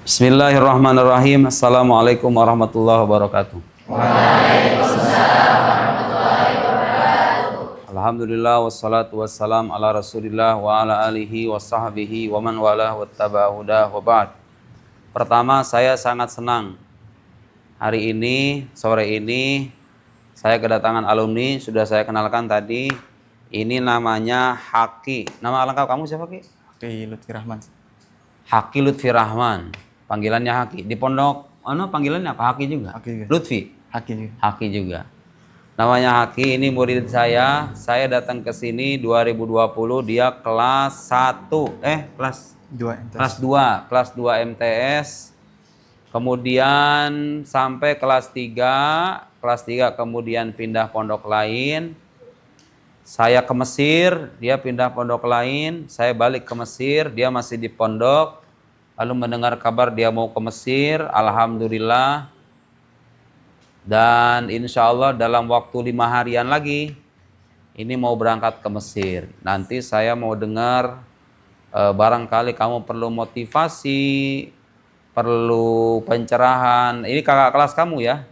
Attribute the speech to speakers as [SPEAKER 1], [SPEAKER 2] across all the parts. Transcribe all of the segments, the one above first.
[SPEAKER 1] Bismillahirrahmanirrahim. Assalamualaikum warahmatullahi wabarakatuh.
[SPEAKER 2] Waalaikumsalam warahmatullahi wabarakatuh.
[SPEAKER 1] Alhamdulillah wassalatu wassalam ala Rasulillah wa ala alihi wa sahbihi wa man walah wattaba'a hudah wa ba'd. Pertama, saya sangat senang hari ini, sore ini saya kedatangan alumni, sudah saya kenalkan tadi. Ini namanya Haki. Nama lengkap kamu siapa, Ki?
[SPEAKER 2] Haki Lutfi Rahman.
[SPEAKER 1] Haki Lutfi Rahman. Panggilannya Haki. Di pondok panggilannya apa? Haki juga?
[SPEAKER 2] Haki juga.
[SPEAKER 1] Lutfi?
[SPEAKER 2] Haki juga.
[SPEAKER 1] Haki juga. Namanya Haki, ini murid saya. Saya datang ke sini 2020, dia kelas 1, kelas 2 MTS. Kemudian sampai kelas 3 kemudian pindah pondok lain. Saya ke Mesir, dia pindah pondok lain. Saya balik ke Mesir, dia masih di pondok. Lalu mendengar kabar dia mau ke Mesir, alhamdulillah. Dan insya Allah dalam waktu 5 harian lagi, ini mau berangkat ke Mesir. Nanti saya mau dengar, barangkali kamu perlu motivasi, perlu pencerahan. Ini kakak kelas kamu ya.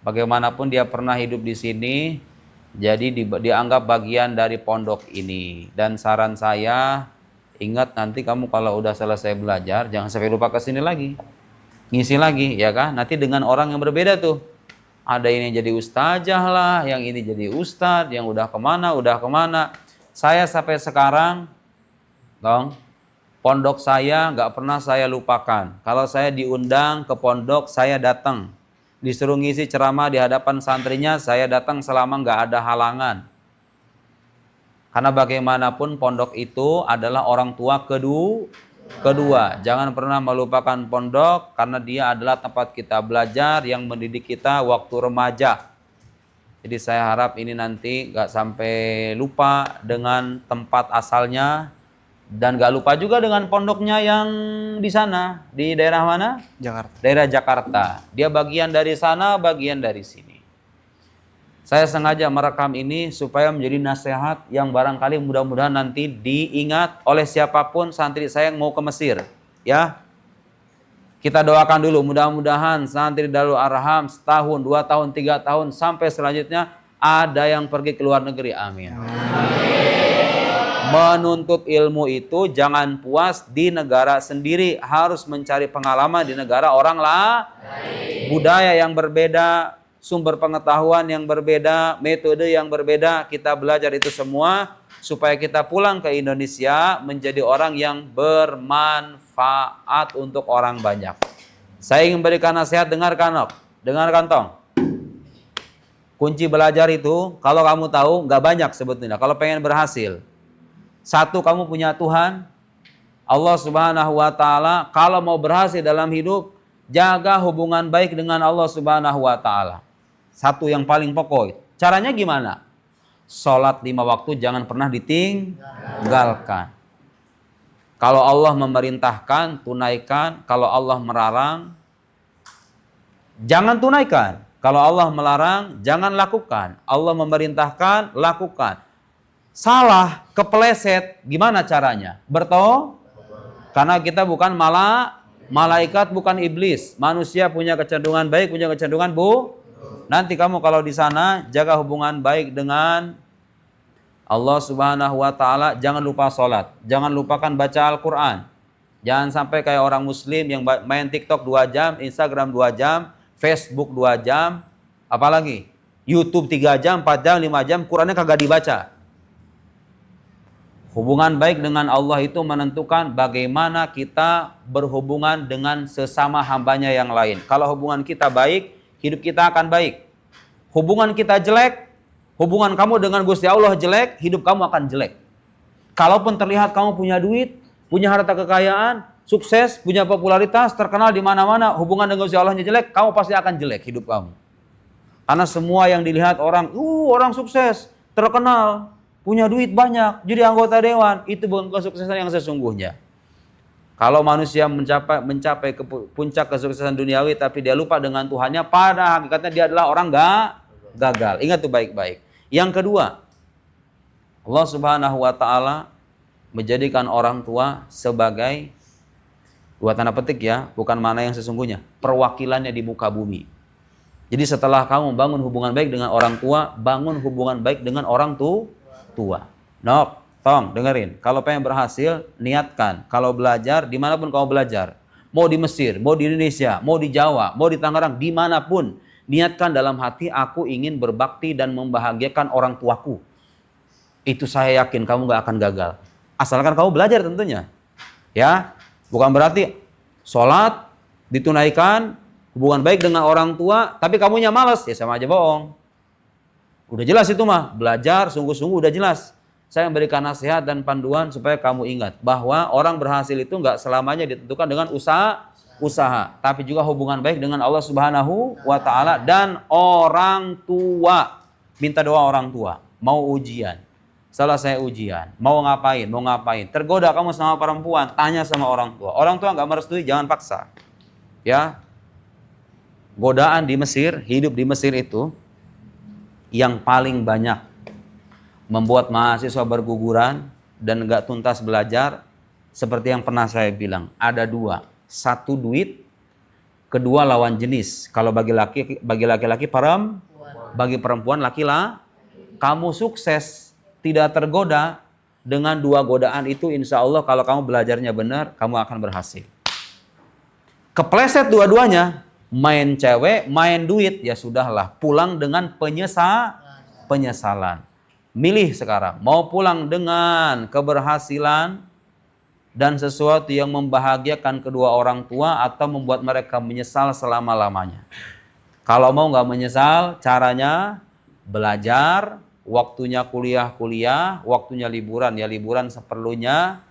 [SPEAKER 1] Bagaimanapun dia pernah hidup di sini, jadi dianggap bagian dari pondok ini. Dan saran saya, ingat nanti kamu kalau udah selesai belajar, jangan sampai lupa ke sini lagi. Ngisi lagi, ya kan? Nanti dengan orang yang berbeda tuh. Ada ini jadi ustazah lah, yang ini jadi ustadz, yang udah kemana. Saya sampai sekarang, pondok saya nggak pernah saya lupakan. Kalau saya diundang ke pondok, saya datang. Disuruh ngisi ceramah di hadapan santrinya, saya datang selama nggak ada halangan. Karena bagaimanapun pondok itu adalah orang tua kedua. Jangan pernah melupakan pondok karena dia adalah tempat kita belajar yang mendidik kita waktu remaja. Jadi saya harap ini nanti gak sampai lupa dengan tempat asalnya. Dan gak lupa juga dengan pondoknya yang di sana. Di daerah mana?
[SPEAKER 2] Jakarta.
[SPEAKER 1] Daerah Jakarta. Dia bagian dari sana, bagian dari sini. Saya sengaja merekam ini supaya menjadi nasihat yang barangkali mudah-mudahan nanti diingat oleh siapapun santri saya yang mau ke Mesir. Ya, kita doakan dulu mudah-mudahan santri Darul Arham setahun, 2 tahun, 3 tahun sampai selanjutnya ada yang pergi ke luar negeri. Amin. Menuntut ilmu itu jangan puas di negara sendiri, harus mencari pengalaman di negara orang lain. Budaya yang berbeda, sumber pengetahuan yang berbeda, metode yang berbeda, kita belajar itu semua supaya kita pulang ke Indonesia menjadi orang yang bermanfaat untuk orang banyak. Saya ingin berikan nasihat, dengarkan tong. Kunci belajar itu, kalau kamu tahu, nggak banyak sebetulnya. Kalau pengen berhasil, 1, kamu punya Tuhan, Allah Subhanahu wa Ta'ala. Kalau mau berhasil dalam hidup, jaga hubungan baik dengan Allah Subhanahu wa Ta'ala. 1 yang paling pokok. Caranya gimana? Sholat 5 waktu jangan pernah ditinggalkan. Kalau Allah memerintahkan, tunaikan. Kalau Allah melarang, jangan tunaikan. Kalau Allah melarang, jangan lakukan. Allah memerintahkan, lakukan. Salah, kepleset, gimana caranya? Karena kita bukan malaikat, bukan iblis. Manusia punya kecenderungan baik, punya kecenderungan Nanti kamu kalau di sana jaga hubungan baik dengan Allah Subhanahu wa Ta'ala. Jangan lupa sholat, jangan lupakan baca Al-Quran. Jangan sampai kayak orang muslim yang main TikTok 2 jam, Instagram 2 jam, Facebook 2 jam, apalagi YouTube 3 jam, 4 jam, 5 jam, Qurannya kagak dibaca. Hubungan baik dengan Allah itu menentukan bagaimana kita berhubungan dengan sesama hambanya yang lain. Kalau hubungan kita baik, hidup kita akan baik. Hubungan kita jelek, hubungan kamu dengan Gusti Allah jelek, hidup kamu akan jelek. Kalaupun terlihat kamu punya duit, punya harta kekayaan, sukses, punya popularitas, terkenal di mana-mana, hubungan dengan Gusti Allahnya jelek, kamu pasti akan jelek hidup kamu. Karena semua yang dilihat orang sukses, terkenal, punya duit banyak, jadi anggota dewan, itu bukan kesuksesan yang sesungguhnya. Kalau manusia mencapai ke puncak kesuksesan duniawi tapi dia lupa dengan Tuhannya, pada hakikatnya dia adalah orang gagal. Ingat tuh baik-baik. Yang kedua, Allah Subhanahu wa taala menjadikan orang tua sebagai, dua tanda petik ya, bukan mana yang sesungguhnya, perwakilannya di muka bumi. Jadi setelah kamu bangun hubungan baik dengan orang tua, bangun hubungan baik dengan orang tua. Nok, tong, dengerin. Kalau pengen berhasil, niatkan. Kalau belajar, dimanapun kamu belajar. Mau di Mesir, mau di Indonesia, mau di Jawa, mau di Tangerang, dimanapun. Niatkan dalam hati, aku ingin berbakti dan membahagiakan orang tuaku. Itu saya yakin kamu gak akan gagal. Asalkan kamu belajar tentunya. Ya, bukan berarti sholat ditunaikan, hubungan baik dengan orang tua, tapi kamunya malas, ya sama aja bohong. Udah jelas itu mah, belajar sungguh-sungguh udah jelas. Saya memberikan nasihat dan panduan supaya kamu ingat bahwa orang berhasil itu nggak selamanya ditentukan dengan usaha, tapi juga hubungan baik dengan Allah Subhanahu wa taala dan orang tua. Minta doa orang tua, mau ujian. Selesai ujian, mau ngapain? Tergoda kamu sama perempuan, tanya sama orang tua. Orang tua nggak merestui, jangan paksa. Ya. Godaan di Mesir, hidup di Mesir itu yang paling banyak membuat mahasiswa berguguran dan nggak tuntas belajar, seperti yang pernah saya bilang, ada dua. Satu duit, kedua lawan jenis. Kalau bagi laki-laki bagi perempuan laki-laki. Kamu sukses, tidak tergoda dengan dua godaan itu, insya Allah kalau kamu belajarnya benar, kamu akan berhasil. Kepleset dua-duanya, main cewek, main duit, ya sudahlah, pulang dengan penyesalan. Milih sekarang, mau pulang dengan keberhasilan dan sesuatu yang membahagiakan kedua orang tua atau membuat mereka menyesal selama-lamanya. Kalau mau nggak menyesal, caranya belajar, waktunya kuliah, waktunya liburan, ya liburan seperlunya,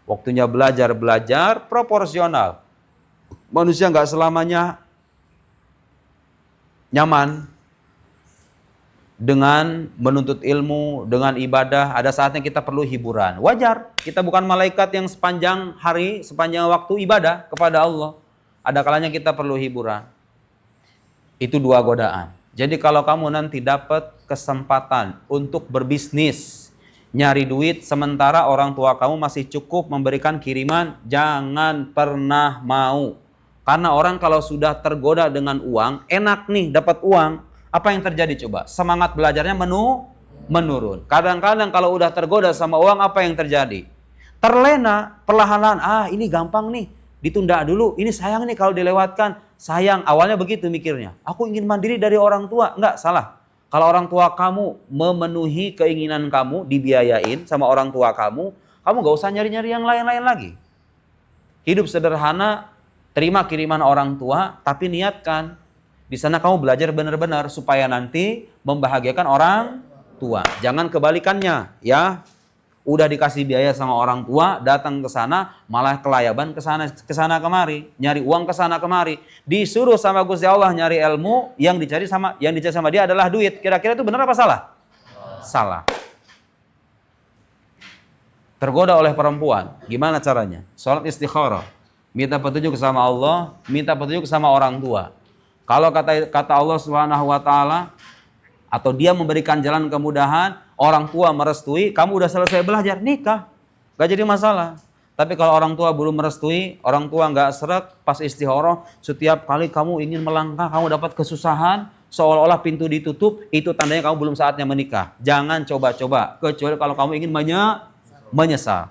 [SPEAKER 1] waktunya belajar, proporsional. Manusia nggak selamanya nyaman dengan menuntut ilmu, dengan ibadah. Ada saatnya kita perlu hiburan. Wajar, kita bukan malaikat yang sepanjang hari, sepanjang waktu ibadah kepada Allah. Ada kalanya kita perlu hiburan. Itu dua godaan. Jadi kalau kamu nanti dapat kesempatan untuk berbisnis, nyari duit, sementara orang tua kamu masih cukup memberikan kiriman, jangan pernah mau. Karena orang kalau sudah tergoda dengan uang, enak nih dapat uang, apa yang terjadi coba? Semangat belajarnya menurun. Kadang-kadang kalau udah tergoda sama uang, apa yang terjadi? Terlena, perlahan-lahan, ini gampang nih, ditunda dulu, ini sayang nih kalau dilewatkan. Sayang, awalnya begitu mikirnya. Aku ingin mandiri dari orang tua. Enggak, salah. Kalau orang tua kamu memenuhi keinginan kamu, dibiayain sama orang tua kamu gak usah nyari-nyari yang lain-lain lagi. Hidup sederhana, terima kiriman orang tua, tapi niatkan. Di sana kamu belajar benar-benar supaya nanti membahagiakan orang tua. Jangan kebalikannya, ya. Udah dikasih biaya sama orang tua, datang ke sana malah kelayaban ke sana kemari, nyari uang ke sana kemari. Disuruh sama Gusti Allah nyari ilmu, yang dicari sama dia adalah duit. Kira-kira itu benar apa salah? Salah. Tergoda oleh perempuan, gimana caranya? Salat istikharah, minta petunjuk sama Allah, minta petunjuk sama orang tua. Kalau kata Allah Subhanahu wa taala atau dia memberikan jalan kemudahan, orang tua merestui, kamu udah selesai belajar, nikah. Gak jadi masalah. Tapi kalau orang tua belum merestui, orang tua gak seret, pas istikharah, setiap kali kamu ingin melangkah, kamu dapat kesusahan, seolah-olah pintu ditutup, itu tandanya kamu belum saatnya menikah. Jangan coba-coba, kecuali kalau kamu ingin menyesal.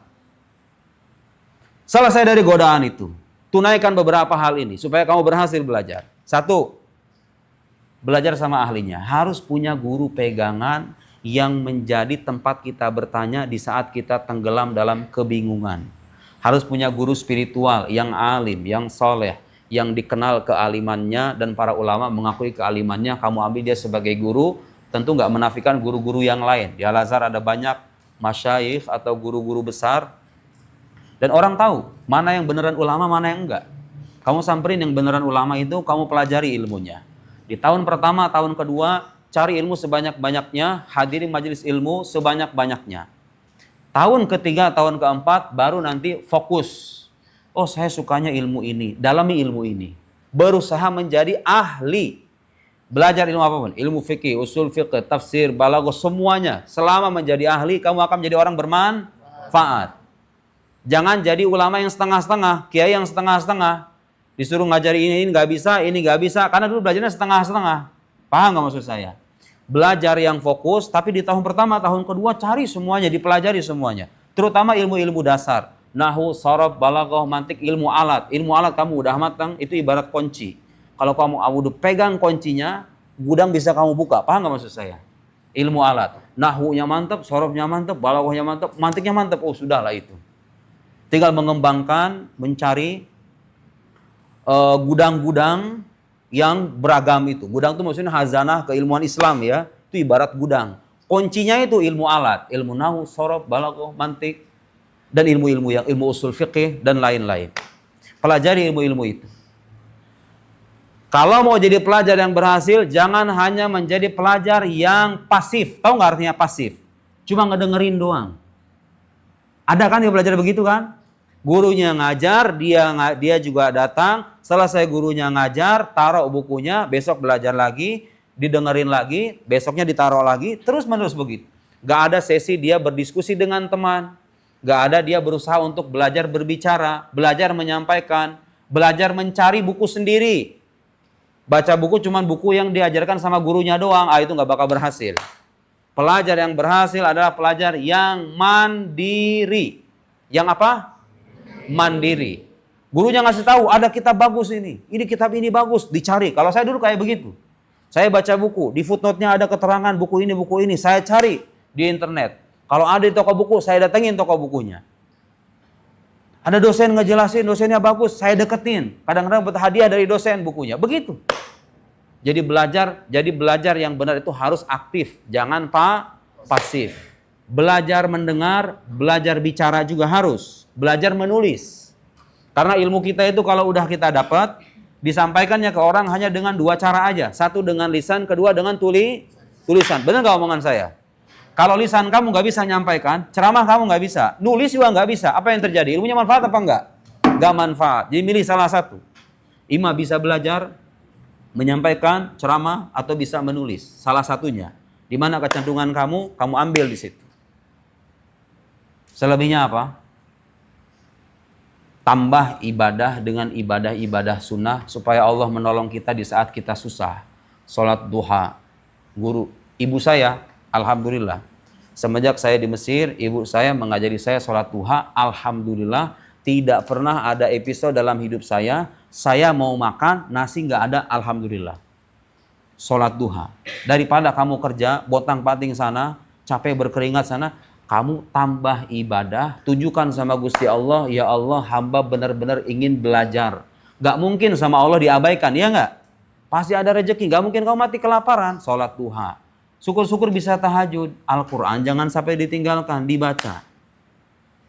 [SPEAKER 1] Selesai dari godaan itu, tunaikan beberapa hal ini supaya kamu berhasil belajar. Satu, belajar sama ahlinya. Harus punya guru pegangan yang menjadi tempat kita bertanya di saat kita tenggelam dalam kebingungan. Harus punya guru spiritual yang alim, yang soleh, yang dikenal kealimannya dan para ulama mengakui kealimannya. Kamu ambil dia sebagai guru, tentu nggak menafikan guru-guru yang lain. Di Al-Azhar ada banyak masyayikh atau guru-guru besar. Dan orang tahu mana yang beneran ulama, mana yang enggak. Kamu samperin yang beneran ulama itu, kamu pelajari ilmunya. Di tahun pertama, tahun kedua, cari ilmu sebanyak-banyaknya, hadiri majelis ilmu sebanyak-banyaknya. Tahun ketiga, tahun keempat, baru nanti fokus. Oh, saya sukanya ilmu ini, dalami ilmu ini. Berusaha menjadi ahli. Belajar ilmu apapun, ilmu fikih, usul fikih, tafsir, balaghah, semuanya. Selama menjadi ahli, kamu akan menjadi orang bermanfaat. Jangan jadi ulama yang setengah-setengah, kiai yang setengah-setengah. Disuruh ngajari ini nggak bisa, karena dulu belajarnya setengah-setengah. Paham nggak maksud saya? Belajar yang fokus, tapi di tahun pertama, tahun kedua cari semuanya, dipelajari semuanya. Terutama ilmu-ilmu dasar. Nahwu, sharaf, balaghah, mantik, ilmu alat. Ilmu alat kamu udah matang, itu ibarat kunci. Kalau kamu udah pegang kuncinya, gudang bisa kamu buka. Paham nggak maksud saya? Ilmu alat. Nahwunya mantap, sharafnya mantap, balaghahnya mantap, mantiknya mantap. Oh, sudahlah itu. Tinggal mengembangkan, mencari gudang-gudang yang beragam itu. Gudang itu maksudnya hazanah keilmuan Islam ya. Itu ibarat gudang. Kuncinya itu ilmu alat, ilmu nahwu, sharaf, balaghah, mantik, dan ilmu-ilmu yang ilmu usul fikih dan lain-lain. Pelajari ilmu-ilmu itu. Kalau mau jadi pelajar yang berhasil, jangan hanya menjadi pelajar yang pasif. Tahu nggak artinya pasif? Cuma ngedengerin doang. Ada kan yang belajar begitu kan? Gurunya ngajar, dia juga datang. Selesai gurunya ngajar, taruh bukunya, besok belajar lagi, didengerin lagi, besoknya ditaruh lagi, terus menerus begitu. Gak ada sesi dia berdiskusi dengan teman. Gak ada dia berusaha untuk belajar berbicara, belajar menyampaikan, belajar mencari buku sendiri. Baca buku cuman buku yang diajarkan sama gurunya doang, itu nggak bakal berhasil. Pelajar yang berhasil adalah pelajar yang mandiri. Yang apa? Mandiri. Gurunya ngasih tahu ada kitab bagus ini kitab ini bagus, dicari. Kalau saya dulu kayak begitu. Saya baca buku, di footnote-nya ada keterangan buku ini, saya cari di internet. Kalau ada di toko buku, saya datengin toko bukunya. Ada dosen ngejelasin, dosennya bagus, saya deketin. Kadang-kadang dapat hadiah dari dosen bukunya. Begitu. Jadi belajar yang benar itu harus aktif, jangan pasif. Belajar mendengar, belajar bicara juga harus. Belajar menulis. Karena ilmu kita itu kalau udah kita dapat, disampaikannya ke orang hanya dengan dua cara aja. Satu dengan lisan, kedua dengan tulisan. Benar nggak omongan saya? Kalau lisan kamu nggak bisa nyampaikan, ceramah kamu nggak bisa, nulis juga nggak bisa. Apa yang terjadi? Ilmunya manfaat apa enggak? Nggak manfaat. Jadi milih salah satu. Ima bisa belajar, menyampaikan ceramah, atau bisa menulis. Salah satunya. Di mana kecenderungan kamu ambil di situ. Selebihnya apa? Tambah ibadah dengan ibadah-ibadah sunnah supaya Allah menolong kita di saat kita susah. Sholat duha. Ibu saya, alhamdulillah, semenjak saya di Mesir, ibu saya mengajari saya sholat duha. Alhamdulillah, tidak pernah ada episode dalam hidup saya mau makan, nasi nggak ada, alhamdulillah. Sholat duha. Daripada kamu kerja, botang-pating sana, capek berkeringat sana, kamu tambah ibadah, tunjukkan sama Gusti Allah, ya Allah, hamba benar-benar ingin belajar. Gak mungkin sama Allah diabaikan, ya nggak? Pasti ada rezeki, gak mungkin kamu mati kelaparan. Sholat duha. Syukur-syukur bisa tahajud. Al-Quran jangan sampai ditinggalkan, dibaca.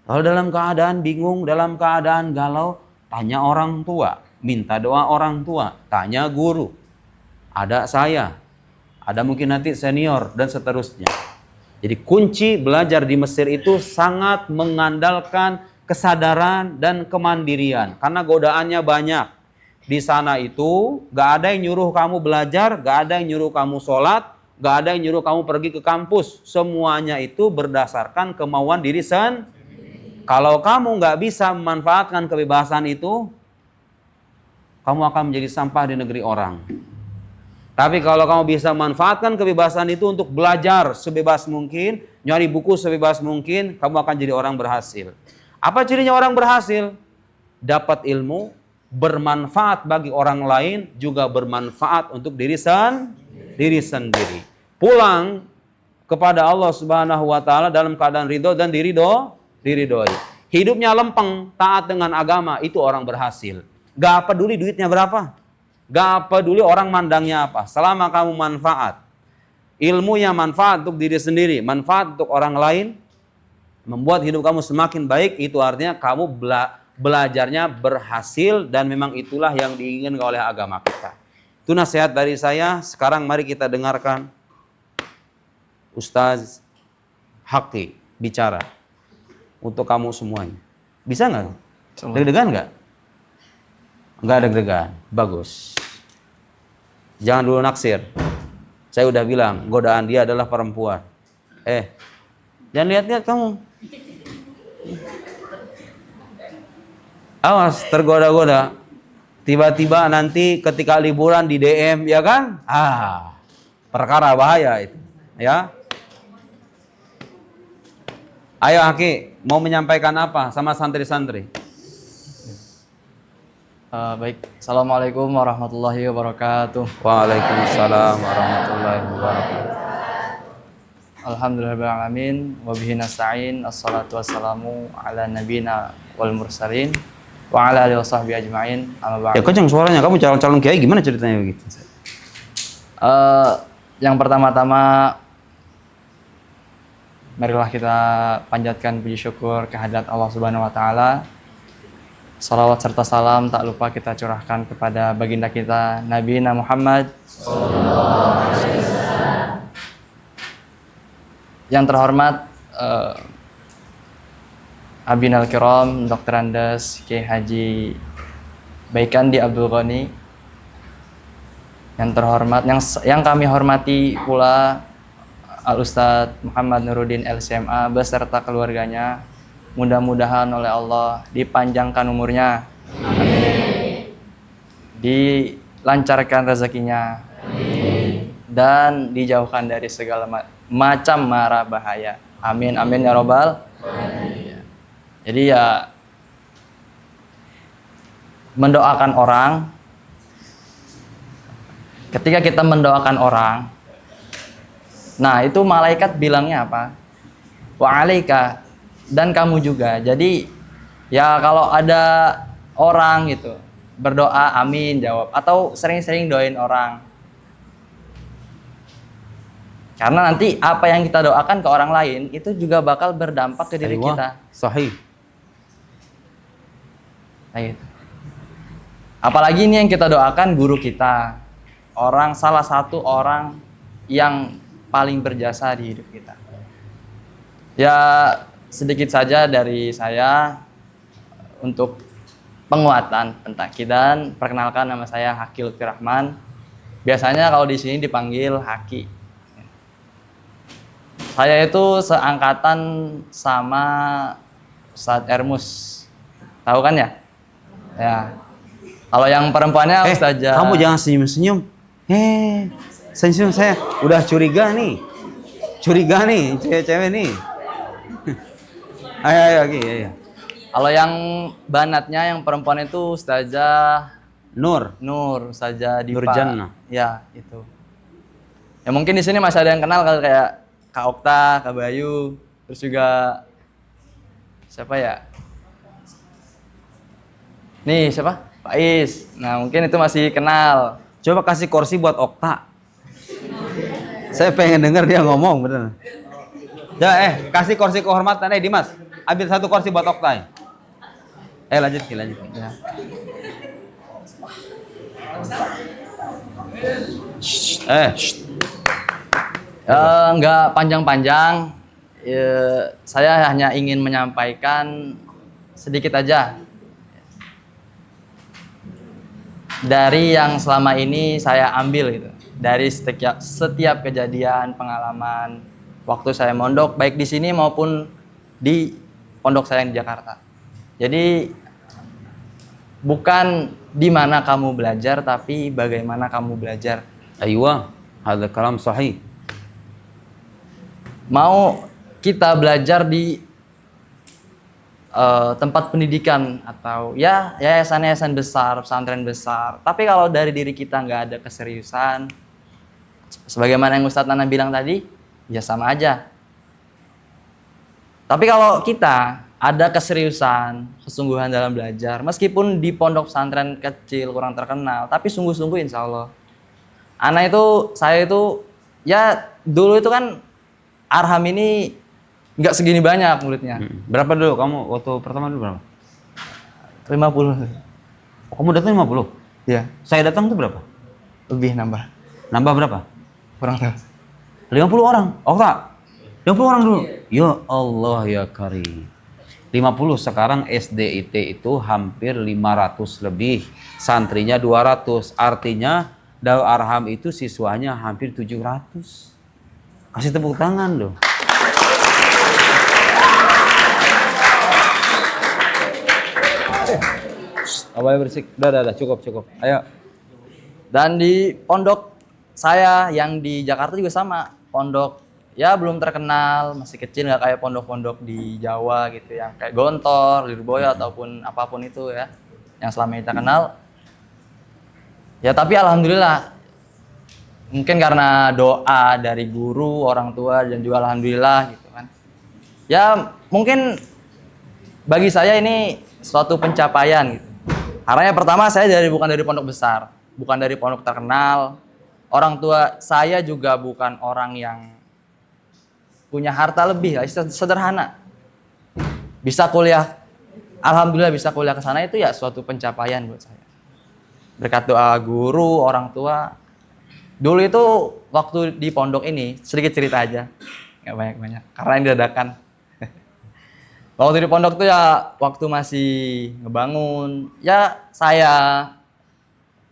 [SPEAKER 1] Kalau dalam keadaan bingung, dalam keadaan galau, tanya orang tua, minta doa orang tua, tanya guru. Ada saya, ada mungkin nanti senior, dan seterusnya. Jadi kunci belajar di Mesir itu sangat mengandalkan kesadaran dan kemandirian. Karena godaannya banyak. Di sana itu gak ada yang nyuruh kamu belajar, gak ada yang nyuruh kamu sholat, gak ada yang nyuruh kamu pergi ke kampus. Semuanya itu berdasarkan kemauan diri sendiri. Kalau kamu gak bisa memanfaatkan kebebasan itu, kamu akan menjadi sampah di negeri orang. Tapi kalau kamu bisa manfaatkan kebebasan itu untuk belajar sebebas mungkin, nyari buku sebebas mungkin, kamu akan jadi orang berhasil. Apa cirinya orang berhasil? Dapat ilmu, bermanfaat bagi orang lain, juga bermanfaat untuk diri sendiri. Pulang kepada Allah Subhanahu wa taala dalam keadaan ridho dan diridhoi. Hidupnya lempeng, taat dengan agama, itu orang berhasil. Gak peduli duitnya berapa. Gak peduli orang mandangnya apa. Selama kamu manfaat. Ilmunya manfaat untuk diri sendiri. Manfaat untuk orang lain. Membuat hidup kamu semakin baik. Itu artinya kamu belajarnya berhasil. Dan memang itulah yang diinginkan oleh agama kita. Itu nasihat dari saya. Sekarang mari kita dengarkan Ustaz Haki bicara. Untuk kamu semuanya. Bisa gak? Deg-degan nggak? Nggak deg-degan. Bagus. Jangan dulu naksir. Saya udah bilang, godaan dia adalah perempuan. Jangan lihat-lihat kamu. Awas, tergoda-goda. Tiba-tiba nanti ketika liburan di DM, ya kan? Perkara bahaya itu. Ya. Ayo Aki, mau menyampaikan apa sama santri-santri?
[SPEAKER 2] Baik, Assalamualaikum warahmatullahi wabarakatuh.
[SPEAKER 1] Waalaikumsalam warahmatullahi wabarakatuh.
[SPEAKER 2] Alhamdulillahirrahmanirrahim. Wabihi nasta'in. Assalatu wassalamu ala nabiyina wal mursalin wa ala alihi wasahbihi ajma'in. Amma
[SPEAKER 1] Ya
[SPEAKER 2] ba'du.
[SPEAKER 1] kencang suaranya, kamu calon-calon kiai gimana ceritanya begitu?
[SPEAKER 2] Yang pertama-tama, marilah kita panjatkan puji syukur kehadirat Allah Subhanahu wa taala. Salawat serta salam tak lupa kita curahkan kepada baginda kita Nabi Muhammad yang terhormat Abin Al-Kiram Dr. Andes Kiai Haji Baikandi Abdul Ghani, yang terhormat yang kami hormati pula Al-Ustadz Muhammad Nuruddin LCMA beserta keluarganya. Mudah-mudahan oleh Allah dipanjangkan umurnya, amin. Dilancarkan rezekinya, amin. Dan dijauhkan dari segala macam mara bahaya, amin amin ya robbal alamin. Jadi ya, mendoakan orang, ketika kita mendoakan orang, nah itu malaikat bilangnya apa? Wa alaika, dan kamu juga. Jadi ya kalau ada orang gitu berdoa amin jawab, atau sering-sering doain orang, karena nanti apa yang kita doakan ke orang lain itu juga bakal berdampak ke diri kita.
[SPEAKER 1] Sahih.
[SPEAKER 2] Nah, gitu. Apalagi ini yang kita doakan guru kita, salah satu orang yang paling berjasa di hidup kita. Ya, sedikit saja dari saya untuk penguatan pentaki, dan perkenalkan, nama saya Haki Lutfi Rahman. Biasanya kalau di sini dipanggil Haki. Saya itu seangkatan sama Ustadz Ermus. Tahu kan ya? Ya. Kalau yang perempuannya Ustazah.
[SPEAKER 1] Kamu jangan senyum-senyum. Senyum, saya udah curiga nih. Cewek-cewek nih. Ayo, ayo.
[SPEAKER 2] Kalau yang banatnya, yang perempuan itu Ustazah
[SPEAKER 1] Nur,
[SPEAKER 2] Ustazah Dipa.
[SPEAKER 1] Nurjannah.
[SPEAKER 2] Ya, itu. Ya mungkin di sini masih ada yang kenal kalau kayak Kak Okta, Kak Bayu, terus juga siapa ya? Nih, siapa? Pak Is. Nah, mungkin itu masih kenal.
[SPEAKER 1] Coba kasih kursi buat Okta. Saya pengen dengar dia ngomong, bener. Ya, kasih kursi kehormatan, Dimas. Ambil satu kursi buat Okta. Lanjut.
[SPEAKER 2] Ya. Nggak panjang-panjang. Saya hanya ingin menyampaikan sedikit aja dari yang selama ini saya ambil gitu, dari setiap kejadian, pengalaman waktu saya mondok, baik di sini maupun di pondok saya di Jakarta. Jadi bukan di mana kamu belajar, tapi bagaimana kamu belajar.
[SPEAKER 1] Aywa, hadza kalam sahih.
[SPEAKER 2] Mau kita belajar di tempat pendidikan atau ya yayasan-yayasan besar, pesantren besar, tapi kalau dari diri kita nggak ada keseriusan, sebagaimana yang Ustadz Nana bilang tadi, ya sama aja. Tapi kalau kita ada keseriusan, kesungguhan dalam belajar, meskipun di pondok pesantren kecil kurang terkenal, tapi sungguh-sungguh insya Allah. Saya itu ya dulu itu kan Arham ini nggak segini banyak muridnya.
[SPEAKER 1] Berapa dulu kamu waktu pertama dulu berapa?
[SPEAKER 2] 50.
[SPEAKER 1] Oh, kamu datang 50?
[SPEAKER 2] Iya.
[SPEAKER 1] Saya datang tuh berapa?
[SPEAKER 2] Lebih nambah.
[SPEAKER 1] Nambah berapa?
[SPEAKER 2] Kurang tahu.
[SPEAKER 1] 50 orang. Oh tak? 50 orang dulu. Ya Allah ya Karim. 50 sekarang SDIT itu hampir 500 lebih, santrinya 200, artinya Darul Arham itu siswanya hampir 700. Kasih tepuk tangan loh. Abah bersih, udah, cukup. Ayo.
[SPEAKER 2] Dan di pondok saya yang di Jakarta juga sama, pondok ya belum terkenal, masih kecil, nggak kayak pondok-pondok di Jawa gitu yang kayak Gontor, Lirboyo ataupun apapun itu ya yang selama kita kenal. Ya tapi alhamdulillah mungkin karena doa dari guru, orang tua dan juga alhamdulillah gitu kan. Ya mungkin bagi saya ini suatu pencapaian gitu. Karena yang pertama saya bukan dari pondok besar, bukan dari pondok terkenal. Orang tua saya juga bukan orang yang punya harta lebih, sederhana. Bisa kuliah, alhamdulillah bisa kuliah ke sana itu ya suatu pencapaian buat saya. Berkat doa guru, orang tua. Dulu itu waktu di pondok ini, sedikit cerita aja, nggak banyak-banyak, karena ini dadakan. Waktu di pondok tuh ya, waktu masih ngebangun, ya saya,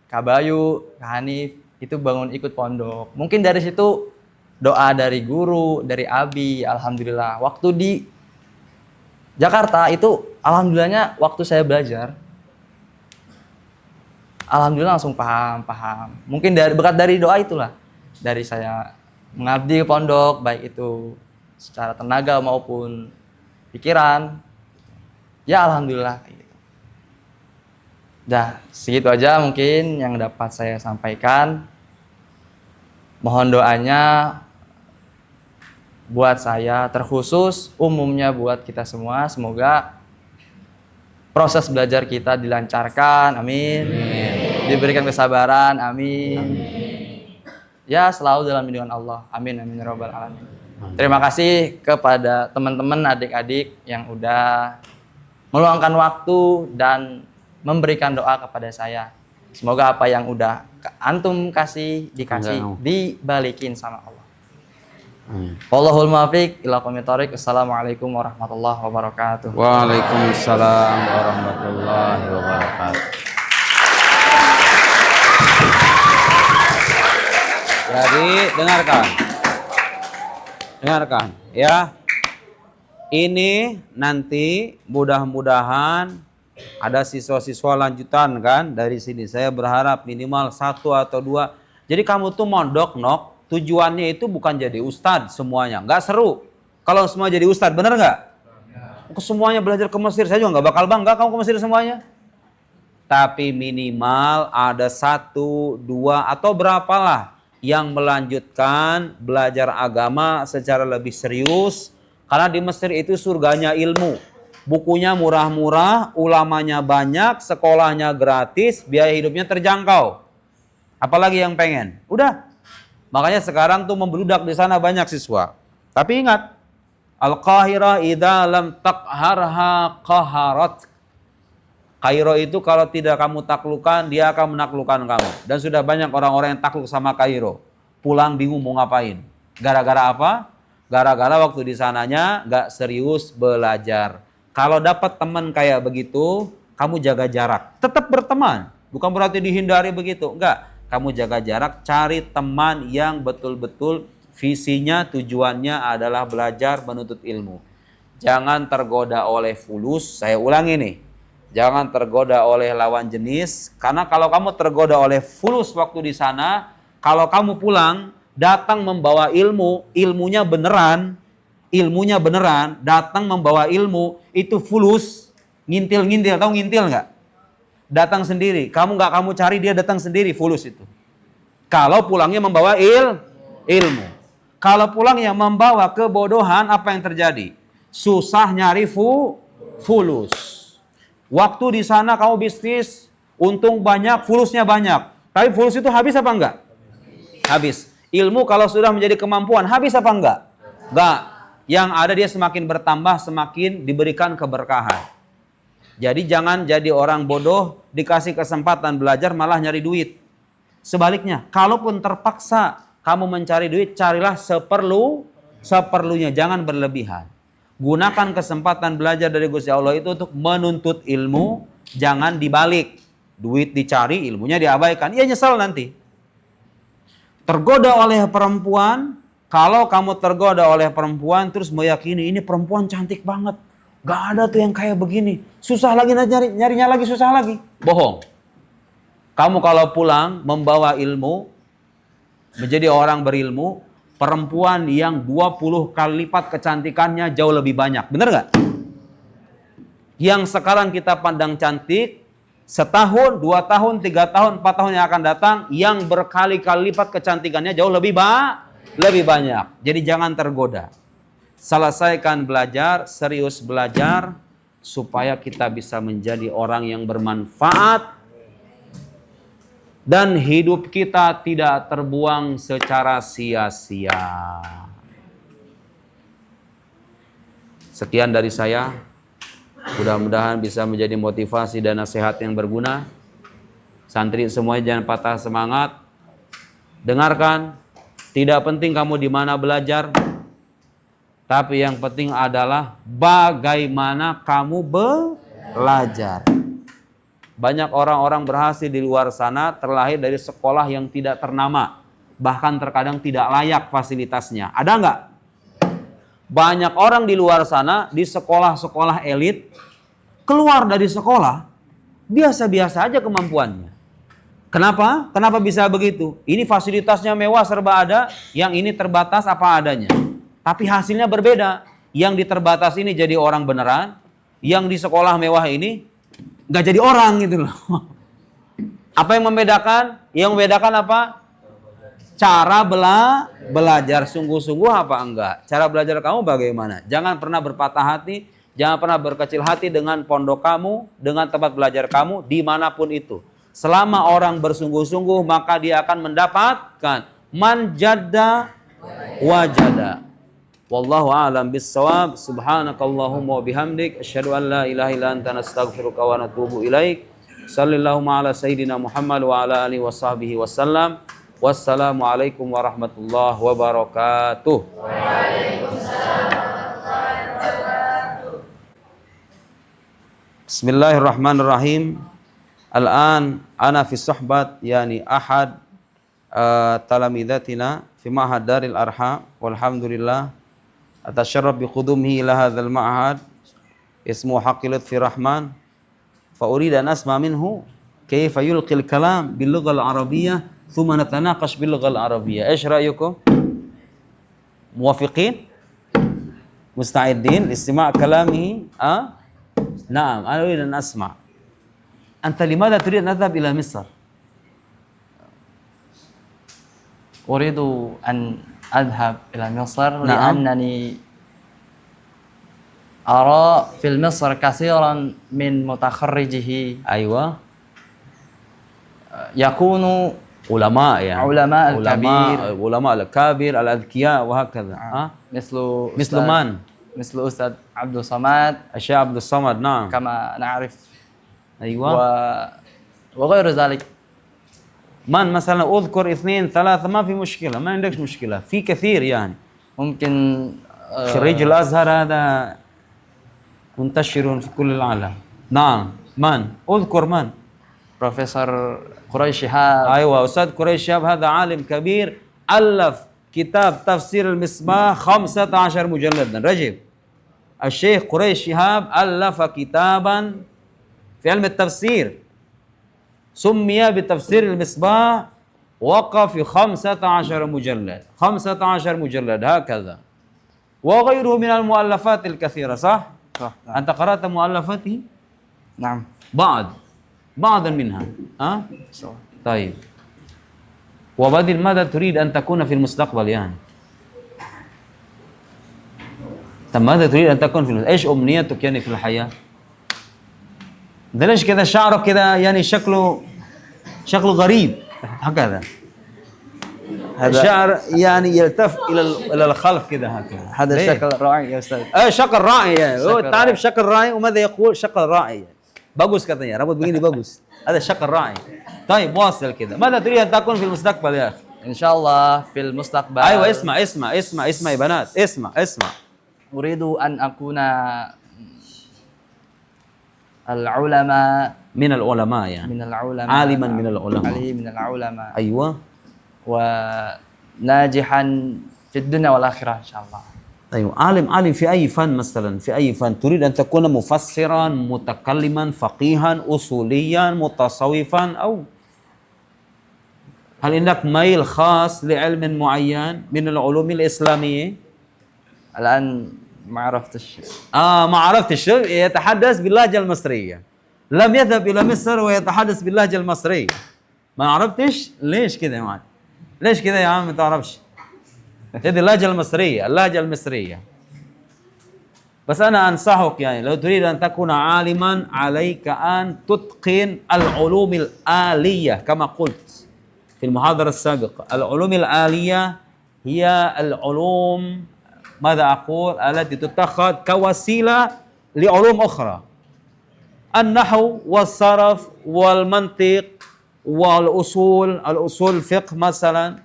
[SPEAKER 2] Kak Bayu, Kak Hanif, itu bangun ikut pondok. Mungkin dari situ doa dari guru, dari Abi, alhamdulillah. Waktu di Jakarta itu, alhamdulillahnya waktu saya belajar, alhamdulillah langsung paham. Mungkin berkat dari doa itulah, dari saya mengabdi ke pondok, baik itu secara tenaga maupun pikiran, ya alhamdulillah kayak gitu. Dah, segitu aja mungkin yang dapat saya sampaikan. Mohon doanya buat saya, terkhusus umumnya buat kita semua. Semoga proses belajar kita dilancarkan, amin. Diberikan kesabaran, amin. Ya selalu dalam lindungan Allah, amin ya rabbal alamin. Terima kasih kepada teman-teman, adik-adik yang udah meluangkan waktu dan memberikan doa kepada saya. Semoga apa yang udah antum dikasih, dibalikin sama Allah. Wallahul muwaffiq ila aqwamit thoriq. Assalamualaikum warahmatullahi wabarakatuh.
[SPEAKER 1] Waalaikumsalam warahmatullahi wabarakatuh. Jadi dengarkan ya. Ini nanti mudah-mudahan ada siswa-siswa lanjutan kan dari sini. Saya berharap minimal 1 atau 2. Jadi kamu tuh mondok tujuannya itu bukan jadi ustadz semuanya. Nggak seru kalau semua jadi ustadz, bener nggak? Semuanya belajar ke Mesir, saya juga nggak bakal bangga kamu ke Mesir semuanya. Tapi minimal ada 1, 2 atau berapalah yang melanjutkan belajar agama secara lebih serius. Karena di Mesir itu surganya ilmu. Bukunya murah-murah, ulamanya banyak, sekolahnya gratis, biaya hidupnya terjangkau. Apalagi yang pengen? Udah. Makanya sekarang tuh membludak di sana banyak siswa. Tapi ingat, Al-Qahira idza lam taqharha qaharat. Kairo itu kalau tidak kamu taklukkan, dia akan menaklukkan kamu. Dan sudah banyak orang-orang yang takluk sama Kairo. Pulang bingung mau ngapain. Gara-gara apa? Gara-gara waktu di sananya nggak serius belajar. Kalau dapat teman kayak begitu, kamu jaga jarak. Tetap berteman. Bukan berarti dihindari begitu. Enggak. Kamu jaga jarak, cari teman yang betul-betul visinya, tujuannya adalah belajar menuntut ilmu. Jangan tergoda oleh fulus, saya ulangi nih. Jangan tergoda oleh lawan jenis, karena kalau kamu tergoda oleh fulus waktu di sana, kalau kamu pulang, datang membawa ilmu, ilmunya beneran, datang membawa ilmu, itu fulus, ngintil, tahu ngintil nggak? Datang sendiri, kamu cari, dia datang sendiri, fulus itu. Kalau pulangnya membawa ilmu. Kalau pulangnya membawa kebodohan, apa yang terjadi? Susah nyari fulus. Waktu di sana kamu bisnis, untung banyak, fulusnya banyak. Tapi fulus itu habis apa enggak? Habis. Ilmu kalau sudah menjadi kemampuan, habis apa enggak? Enggak. Yang ada dia semakin bertambah, semakin diberikan keberkahan. Jadi jangan jadi orang bodoh, dikasih kesempatan belajar malah nyari duit. Sebaliknya, kalaupun terpaksa kamu mencari duit, carilah seperlunya, jangan berlebihan. Gunakan kesempatan belajar dari Gusti Allah itu untuk menuntut ilmu, jangan dibalik. Duit dicari, ilmunya diabaikan. Ia nyesal nanti. Tergoda oleh perempuan, kalau kamu tergoda oleh perempuan terus meyakini ini perempuan cantik banget. Gak ada tuh yang kayak begini. Susah lagi nyarinya lagi susah lagi. Bohong. Kamu kalau pulang membawa ilmu, menjadi orang berilmu, perempuan yang 20 kali lipat kecantikannya jauh lebih banyak. Bener gak? Yang sekarang kita pandang cantik, setahun, 2 tahun, 3 tahun, 4 tahun yang akan datang, yang berkali-kali lipat kecantikannya jauh lebih banyak. Jadi jangan tergoda. Selesaikan belajar, serius belajar, supaya kita bisa menjadi orang yang bermanfaat, dan hidup kita tidak terbuang secara sia-sia. Sekian dari saya. Mudah-mudahan bisa menjadi motivasi dan nasihat yang berguna. Santri semuanya jangan patah semangat. Dengarkan, tidak penting kamu di mana belajar, tapi yang penting adalah bagaimana kamu belajar. Banyak orang-orang berhasil di luar sana terlahir dari sekolah yang tidak ternama. Bahkan terkadang tidak layak fasilitasnya. Ada nggak? Banyak orang di luar sana, di sekolah-sekolah elit, keluar dari sekolah, biasa-biasa aja kemampuannya. Kenapa? Kenapa bisa begitu? Ini fasilitasnya mewah serba ada, yang ini terbatas apa adanya. Tapi hasilnya berbeda. Yang di terbatas ini jadi orang beneran, yang di sekolah mewah ini nggak jadi orang gitu loh. Apa yang membedakan? Yang membedakan apa? Cara belajar sungguh-sungguh apa enggak? Cara belajar kamu bagaimana? Jangan pernah berpatah hati, jangan pernah berkecil hati dengan pondok kamu, dengan tempat belajar kamu, dimanapun itu. Selama orang bersungguh-sungguh, maka dia akan mendapatkan man jadda wajada. Wallahu a'lam bissawab. Subhanakallahumma wa bihamdik asyhadu an la ilaha illa anta nastaghfiruka wa natubu ilaik. Sallallahu ala sayyidina Muhammad wa ala alihi wa sahbihi wasallam. Wassalamualaikum warahmatullahi wabarakatuh. Waalaikumsalam warahmatullahi wabarakatuh. Bismillahirrahmanirrahim. Al-an ana fi suhbat yani ahad talamidatina fi ma'had Daril Arham, walhamdulillah atasharraf bi qudumihi ila hadzal ma'had ismu Haqqi Lutfi Rahman, fa urid an asma minhu kayfa yulqil kalam bil lughah al arabiyyah thumma natanaqash bil lughah al arabiyyah. ايش رايكم؟ موافقين؟ مستعدين لاستماع كلامه؟ نعم انا اريد ان اسمع. انت لماذا تريد ان تذهب الى مصر؟
[SPEAKER 2] أريد أن أذهب إلى مصر.
[SPEAKER 1] نعم.
[SPEAKER 2] لأنني أرى في مصر كثيرا من متخرجه
[SPEAKER 1] ايوه
[SPEAKER 2] يكون
[SPEAKER 1] علماء يعني
[SPEAKER 2] علماء الكبير،
[SPEAKER 1] علماء الكبير الاذكياء وهكذا.
[SPEAKER 2] مثل
[SPEAKER 1] مثل من؟
[SPEAKER 2] مثل أستاذ عبد الصمد،
[SPEAKER 1] الشيخ عبد الصمد. نعم
[SPEAKER 2] كما نعرف.
[SPEAKER 1] ايوه
[SPEAKER 2] وغير ذلك.
[SPEAKER 1] من مثلا اذكر 2 3 ما في مشكله، ما عندكش مشكله، في كثير يعني.
[SPEAKER 2] ممكن
[SPEAKER 1] خريج الازهر هذا منتشر في كل العالم. نعم من؟ اذكر من؟
[SPEAKER 2] بروفيسور قريش شهاب.
[SPEAKER 1] ايوه استاذ قريش شهاب هذا عالم كبير، الف كتاب تفسير المصباح 15 مجلدا. رجب الشيخ قريش شهاب الف كتابا في علم التفسير سمي بتفسير المصباح، وقف في 15 مجلد، 15 مجلد هكذا، وغيره من المؤلفات الكثيرة. صح؟ أنت قرأت مؤلفاته؟
[SPEAKER 2] نعم.
[SPEAKER 1] بعضا منها. طيب وبدل ماذا تريد أن تكون في المستقبل يعني؟ طب ماذا تريد أن تكون في المستقبل؟ إيش أمنيتك يعني في الحياة؟ ده ليش كذا شعرك كذا يعني شكله غريب هكذا. الشعر يعني يلتف الى الخلف كذا هكذا.
[SPEAKER 2] هذا شكل رائع يا استاذ.
[SPEAKER 1] شكل رائع يعني. هو تعرف شكل رائع وماذا يقول؟ شكل رائع يعني. bagus katanya, rambut begini bagus. هذا شكل رائع. طيب واصل كذا. ماذا تريد ان تكون في المستقبل يا اخي؟
[SPEAKER 2] ان شاء الله في المستقبل.
[SPEAKER 1] ايوه اسمع يا بنات، اسمع.
[SPEAKER 2] uridu an akuna al-ulama
[SPEAKER 1] من العلماء يعني
[SPEAKER 2] min al-ulama
[SPEAKER 1] عالما من العلماء
[SPEAKER 2] ali min al-ulama
[SPEAKER 1] أيوة
[SPEAKER 2] wa najihan fi dunya wal akhirah insyaallah.
[SPEAKER 1] أيوة عالم في أي فن مثلا في أي فن تريد أن تكون مفسرا متكلما فقيها أصوليا متصوفا أو هل عندك ميل خاص لعلم معين من العلوم الإسلامية؟
[SPEAKER 2] الآن ما عرفتش.
[SPEAKER 1] ما عرفت الشيء يتحدث باللهجة المصرية لم يذهب إلى مصر ويتحدث باللهجة المصرية ما عرفتش ليش كده يا معلم ليش كده يا عم ما تعرفش هذه اللهجة المصرية اللهجة المصرية بس أنا أنصحك يعني لو تريد أن تكون عالما عليك أن تتقن العلوم الآلية كما قلت في المحاضرة السابقة العلوم الآلية هي العلوم ماذا أقول التي تتخذ كوسيلة لعلوم أخرى النحو والصرف والمنطق والأصول الفقه مثلا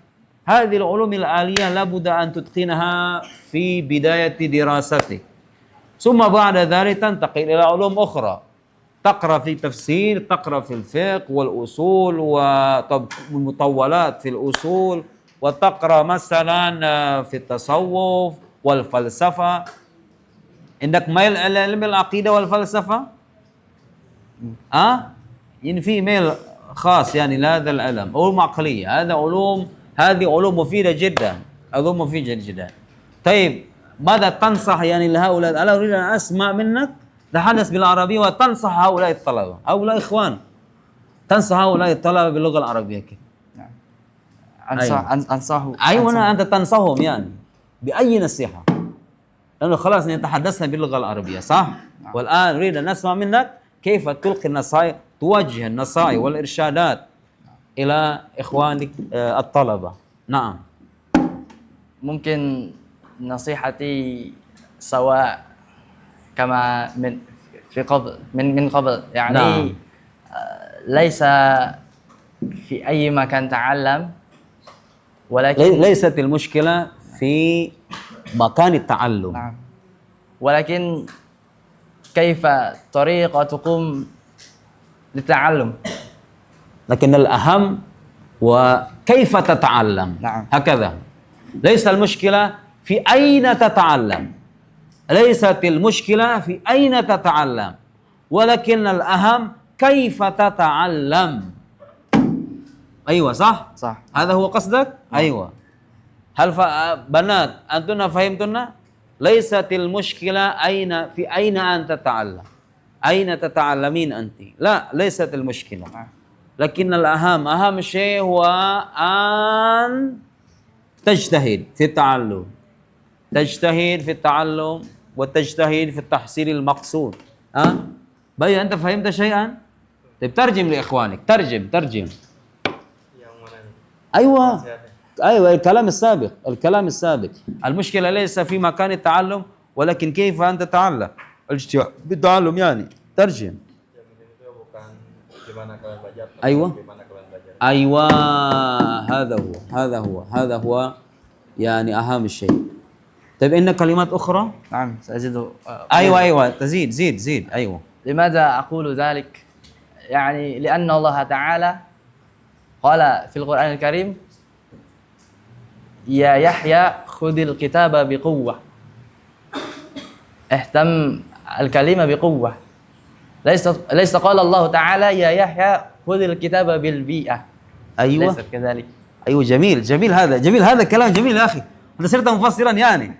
[SPEAKER 1] هذه العلوم الآلية لابد أن تتقنها في بداية دراستك ثم بعد ذلك تنتقل إلى علوم أخرى تقرأ في تفسير تقرأ في الفقه والأصول والمطولات في الأصول وتقرأ مثلا في التصوف والفلسفة عندك ميل إلى علم العقيدة والفلسفة؟ يعني في ميل خاص يعني لهذا العلم علوم عقلية هذه علوم مفيدة جدا علوم مفيدة جدا طيب ماذا تنصح يعني لهؤلاء أنا أريد أن أسمع منك تحدث بالعربية وتنصح هؤلاء الطلبة هؤلاء إخوان تنصح هؤلاء الطلبة باللغة العربية كيف؟ أيوة أنت تنصحهم يعني بأي نصيحة لأنه خلاص نتحدثنا باللغة العربية صح؟ والآن نريد أن نسمع منك كيف تلقي النصائح توجه النصائح والإرشادات إلى إخوانك الطلبة نعم
[SPEAKER 2] ممكن نصيحتي سواء كما من قبل يعني
[SPEAKER 1] نعم.
[SPEAKER 2] ليس في أي مكان تعلم ولكن
[SPEAKER 1] ليست المشكلة في مكان التعلم
[SPEAKER 2] نعم ولكن كيف طريقتكم للتعلم
[SPEAKER 1] لكن الأهم وكيف تتعلم
[SPEAKER 2] نعم.
[SPEAKER 1] هكذا ليس المشكلة في أين تتعلم ليست المشكلة في أين تتعلم ولكن الأهم كيف تتعلم أيوة صح؟ هذا هو قصدك؟ أيوة هل بنات أنتن فهمتن؟ ليست المشكلة في أين أنت تتعلم أين تتعلمين أنت لا ليست المشكلة لكن أهم شيء هو أن تجتهد في التعلم وتجتهد في التحصيل المقصود بي أنت فهمت شيئا؟ طيب ترجم لإخوانك ترجم أيوة الكلام السابق المشكلة ليس في مكان التعلم ولكن كيف أنت تتعلم الاجتهاد بالتعلم يعني ترجم أيوة هذا هو يعني أهم شيء طيب إن كلمات أخرى
[SPEAKER 2] نعم سأزيد
[SPEAKER 1] أيوة زيد أيوة
[SPEAKER 2] لماذا أقول ذلك يعني لأن الله تعالى قال في القرآن الكريم يا يحيى خذ الكتاب بقوة اهتم الكلمة بقوة ليس قال الله تعالى يا يحيى خذ الكتاب بالبيئة
[SPEAKER 1] أيوة
[SPEAKER 2] ليس كذلك
[SPEAKER 1] أيوة جميل هذا كلام جميل يا أخي أنت صرت مفسرا يعني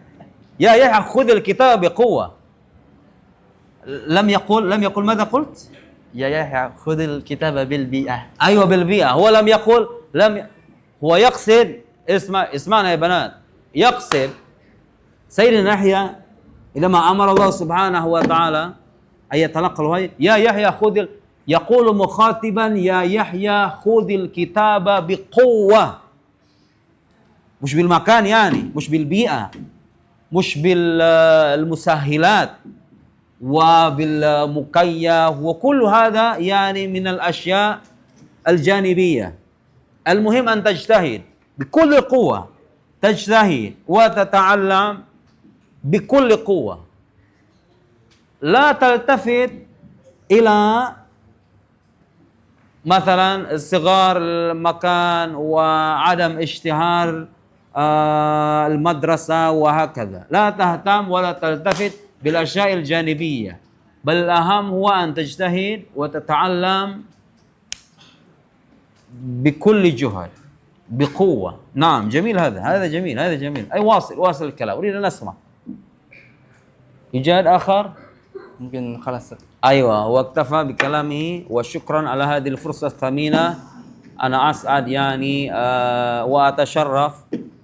[SPEAKER 1] يا يحيى خذ الكتاب بقوة لم يقل ماذا قلت
[SPEAKER 2] يا يحيى خذ الكتاب بالبيئة
[SPEAKER 1] أيوة بالبيئة هو لم يقل هو يقصد اسمعنا يا بنات يقصد سيدنا يحيى لما أمر الله سبحانه وتعالى أن يتلقى يا يحيى يقول مخاطبا يا يحيى خذ الكتاب بقوة مش بالمكان يعني مش بالبيئة مش بالمسهلات وبالمكيف وكل هذا يعني من الأشياء الجانبية المهم أن تجتهد بكل قوة تجتهد وتتعلم بكل قوة. لا تلتفت إلى مثلا صغار المكان وعدم اشتهار المدرسة وهكذا. لا تهتم ولا تلتفت بالأشياء الجانبية، بل الأهم هو أن تجتهد وتتعلم بكل جهد بقوة. نعم جميل، هذا جميل، هذا جميل. أي واصل الكلام، أريد أن أسمع. يجاد آخر؟
[SPEAKER 2] Mungkin خلاص.
[SPEAKER 1] أيوة، واكتفى بكلامه. وشكرا على هذه الفرصة الثمينة. أنا أسعد يعني وأتشرف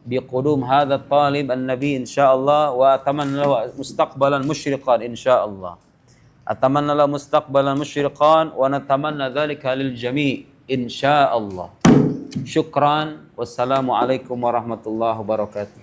[SPEAKER 1] بقدوم هذا الطالب النبي إن شاء الله، وأتمنى له مستقبلا مشرقا إن شاء الله. أتمنى له مستقبلا مشرقا، ونتمنى ذلك للجميع إن شاء الله. شكرا، والسلام عليكم ورحمة الله وبركاته.